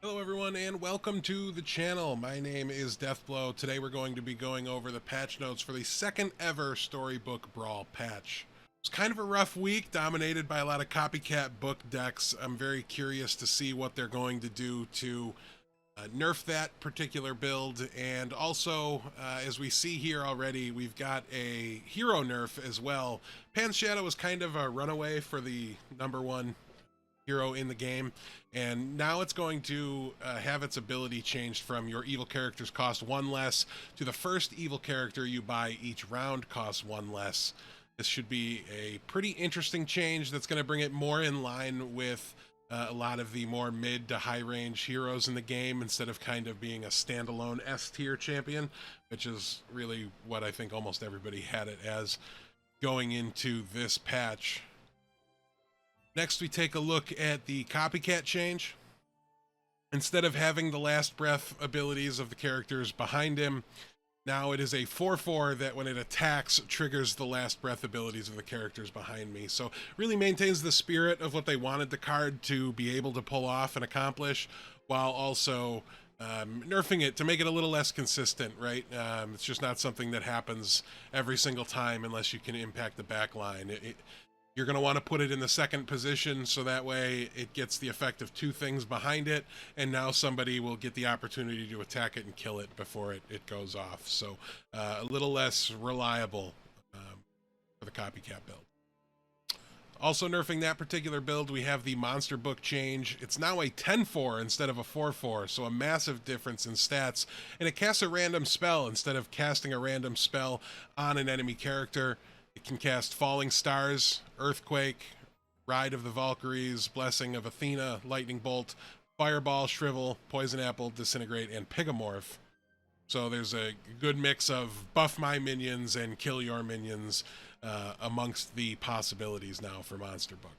Hello everyone and welcome to the channel. My name is Deathblow. Today we're going to be going over the patch notes for the second ever Storybook Brawl patch. It's kind of a rough week, dominated by a lot of copycat book decks. I'm very curious to see what they're going to do to nerf that particular build, and also as we see here already, we've got a hero nerf as well. Pan's Shadow was kind of a runaway for the #1 hero in the game, and now it's going to have its ability changed from your evil characters cost 1 less to the first evil character you buy each round costs 1 less. This should be a pretty interesting change that's going to bring it more in line with a lot of the more mid to high range heroes in the game, instead of kind of being a standalone S tier champion, which is really what I think almost everybody had it as going into this patch. Next, we take a look at the Copycat change. Instead of having the last breath abilities of the characters behind him, now it is a 4/4 that when it attacks triggers the last breath abilities of the characters behind me. So really maintains the spirit of what they wanted the card to be able to pull off and accomplish, while also nerfing it to make it a little less consistent, right? It's just not something that happens every single time unless you can impact the back line. You're going to want to put it in the second position, so that way it gets the effect of 2 things behind it, and now somebody will get the opportunity to attack it and kill it before it goes off. So a little less reliable for the Copycat build. Also nerfing that particular build, we have the monster book change. It's now a 10/4 instead of a 4/4, so a massive difference in stats, and it casts a random spell instead of casting a random spell on an enemy character. It can cast Falling Stars, Earthquake, Ride of the Valkyries, Blessing of Athena, Lightning Bolt, Fireball, Shrivel, Poison Apple, Disintegrate, and Pigamorph. So there's a good mix of buff my minions and kill your minions amongst the possibilities now for Monster Book.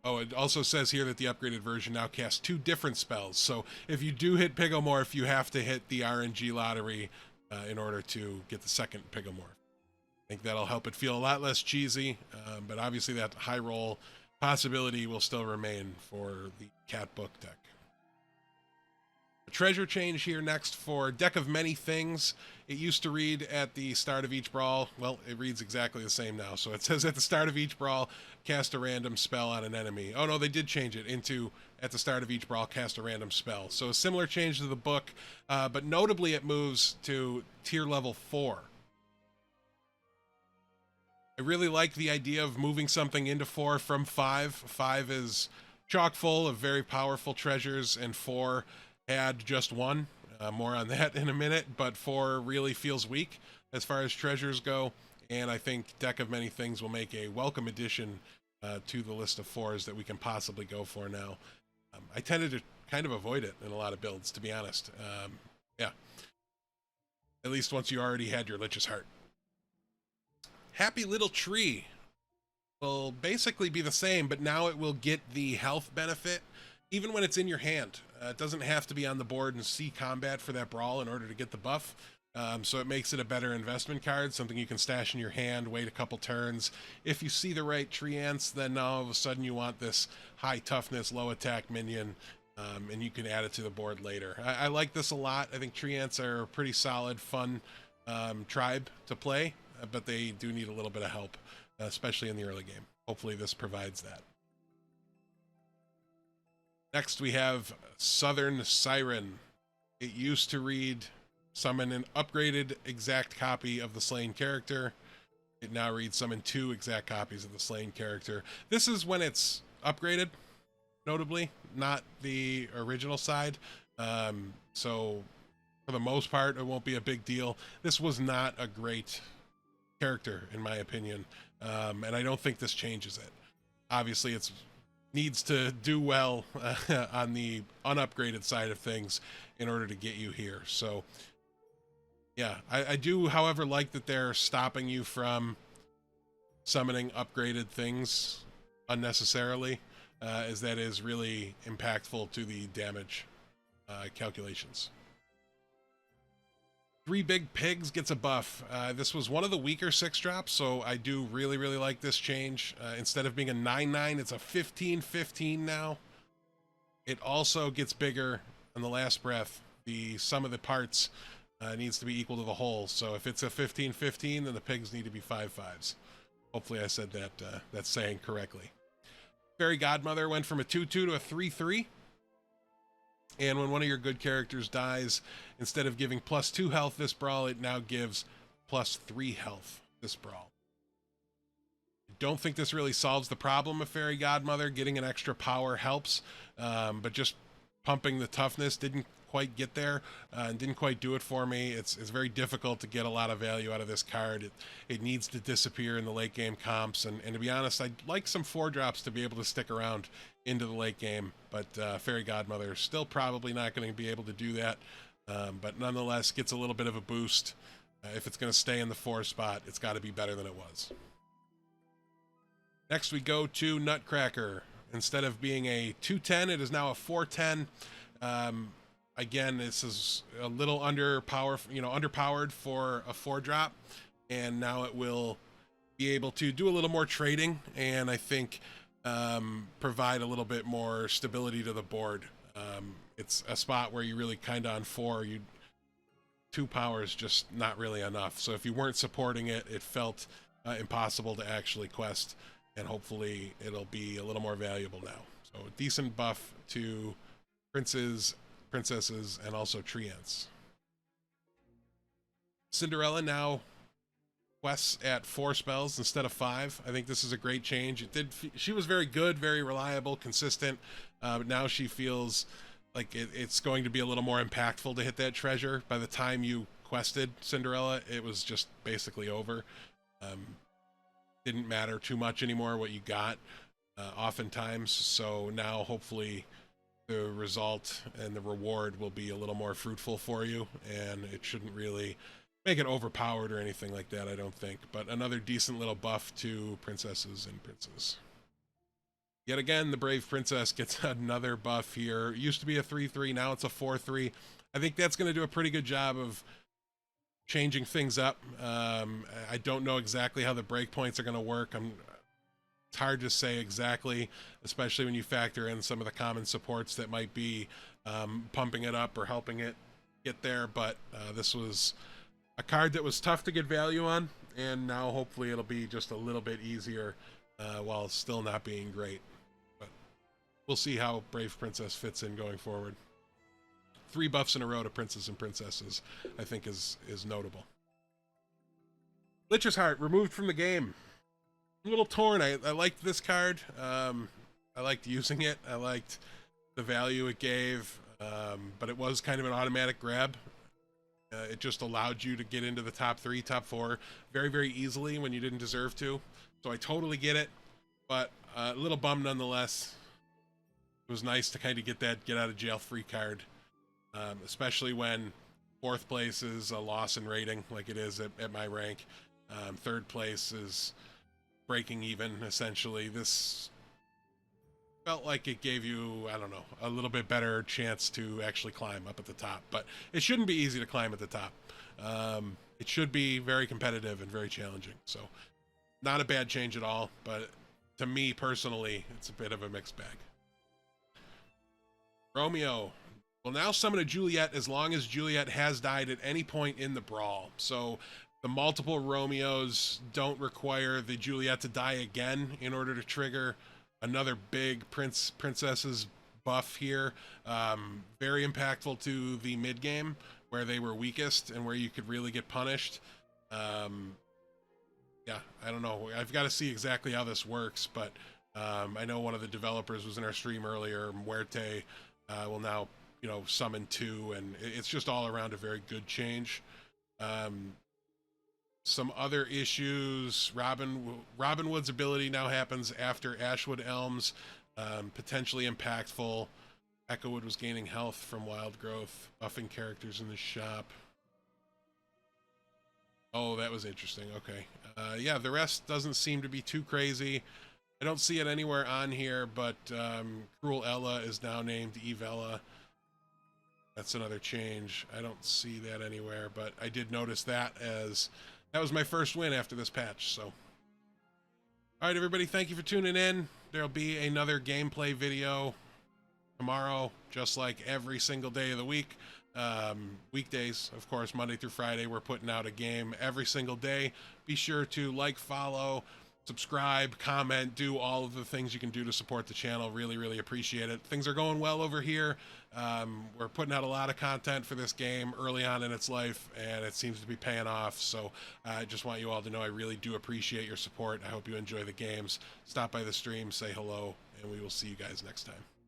Oh, it also says here that the upgraded version now casts 2 different spells. So if you do hit Pigamorph, you have to hit the RNG lottery in order to get the second Pigamorph. I think that'll help it feel a lot less cheesy, but obviously that high roll possibility will still remain for the cat book deck. A treasure change here next for Deck of Many Things. It used to read at the start of each brawl. Well, it reads exactly the same now. So it says at the start of each brawl, cast a random spell on an enemy. Oh no, they did change it into at the start of each brawl, cast a random spell. So a similar change to the book, but notably it moves to tier level 4. I really like the idea of moving something into 4 from 5. 5 is chock full of very powerful treasures, and 4 had just 1. More on that in a minute, but 4 really feels weak as far as treasures go, and I think Deck of Many Things will make a welcome addition to the list of 4s that we can possibly go for now. I tended to kind of avoid it in a lot of builds, to be honest. Yeah. At least once you already had your Lich's Heart. Happy Little Tree will basically be the same, but now it will get the health benefit even when it's in your hand. It doesn't have to be on the board and see combat for that brawl in order to get the buff. So it makes it a better investment card, something you can stash in your hand, wait a couple turns. If you see the right tree ants, then all of a sudden you want this high toughness, low attack minion, and you can add it to the board later. I like this a lot. I think tree ants are a pretty solid, fun tribe to play, but they do need a little bit of help, especially in the early game. Hopefully this provides that. Next we have Southern Siren. It used to read summon an upgraded exact copy of the slain character. It now reads summon 2 exact copies of the slain character. This is when it's upgraded, notably, not the original side. So for the most part, it won't be a big deal. This was not a great character, in my opinion, and I don't think this changes it. Obviously, it needs to do well on the unupgraded side of things in order to get you here. So yeah, I do, however, like that they're stopping you from summoning upgraded things unnecessarily, as that is really impactful to the damage calculations. Three Big Pigs gets a buff. This was one of the weaker 6-drops, so I do really like this change. Instead of being a 9/9, it's a 15/15 now. It also gets bigger on the last breath. The sum of the parts needs to be equal to the whole. So if it's a 15-15, then the pigs need to be 5-5s. Hopefully I said that saying correctly. Fairy Godmother went from a 2-2 to a 3-3. And when one of your good characters dies, instead of giving +2 health this brawl, it now gives +3 health this brawl. Don't think this really solves the problem of Fairy Godmother. Getting an extra power helps, but just pumping the toughness didn't quite get there and didn't quite do it for me. It's very difficult to get a lot of value out of this card. It needs to disappear in the late game comps, and to be honest, I'd like some 4-drops to be able to stick around into the late game, but Fairy Godmother is still probably not going to be able to do that, but nonetheless gets a little bit of a boost. If it's going to stay in the 4 spot, it's got to be better than it was. Next we go to Nutcracker. Instead of being a 2-10, it is now a 4-10. Again, this is a little underpowered for a 4-drop, and now it will be able to do a little more trading, and I think provide a little bit more stability to the board. It's a spot where you really kind of on 4, 2 power is just not really enough. So if you weren't supporting it, it felt impossible to actually quest, and hopefully it'll be a little more valuable now. So a decent buff to princes, princesses, and also treants. Cinderella now quests at 4 spells instead of 5. I think this is a great change. She was very good, very reliable, consistent, but now she feels like it's going to be a little more impactful to hit that treasure. By the time you quested Cinderella, it was just basically over. Didn't matter too much anymore what you got, oftentimes. So now hopefully the result and the reward will be a little more fruitful for you, and it shouldn't really make it overpowered or anything like that, I don't think. But another decent little buff to princesses and princes. Yet again, the Brave Princess gets another buff here. It used to be a 3-3, now it's a 4-3. I think that's going to do a pretty good job of changing things up. I don't know exactly how the breakpoints are going to work. It's hard to say exactly, especially when you factor in some of the common supports that might be pumping it up or helping it get there. But this was a card that was tough to get value on, and now hopefully it'll be just a little bit easier while still not being great. But we'll see how Brave Princess fits in going forward. 3 buffs in a row to princes and princesses, I think, is notable. Lich's Heart removed from the game. A little torn. I liked this card. I liked using it. I liked the value it gave, but it was kind of an automatic grab. It just allowed you to get into the top 3, top 4 very, very easily when you didn't deserve to. So I totally get it, but a little bummed nonetheless. It was nice to kind of get that get out of jail free card. Especially when 4th place is a loss in rating like it is at my rank. 3rd place is breaking even, essentially. This felt like it gave you, I don't know, a little bit better chance to actually climb up at the top. But it shouldn't be easy to climb at the top. It should be very competitive and very challenging. So not a bad change at all, but to me personally, it's a bit of a mixed bag. Romeo will now summon a Juliet as long as Juliet has died at any point in the brawl. So the multiple Romeos don't require the Juliet to die again in order to trigger another big princesses buff here. Very impactful to the mid game where they were weakest and where you could really get punished. Yeah, I don't know. I've got to see exactly how this works, but I know one of the developers was in our stream earlier. Muerte will now summon 2, and it's just all around a very good change. Some other issues: Robinwood's ability now happens after Ashwood Elms, potentially impactful. Echowood was gaining health from wild growth, buffing characters in the shop. Oh, that was interesting. Okay. Yeah, the rest doesn't seem to be too crazy. I don't see it anywhere on here, but Cruel Ella is now named Evella. That's another change. I don't see that anywhere, but I did notice that, as that was my first win after this patch. So, all right, everybody, thank you for tuning in. There'll be another gameplay video tomorrow, just like every single day of the week. Weekdays, of course, Monday through Friday, we're putting out a game every single day. Be sure to like, follow, subscribe, comment, do all of the things you can do to support the channel. Really, really appreciate it. Things are going well over here. We're putting out a lot of content for this game early on in its life, and it seems to be paying off. So I just want you all to know I really do appreciate your support. I hope you enjoy the games. Stop by the stream, say hello, and we will see you guys next time.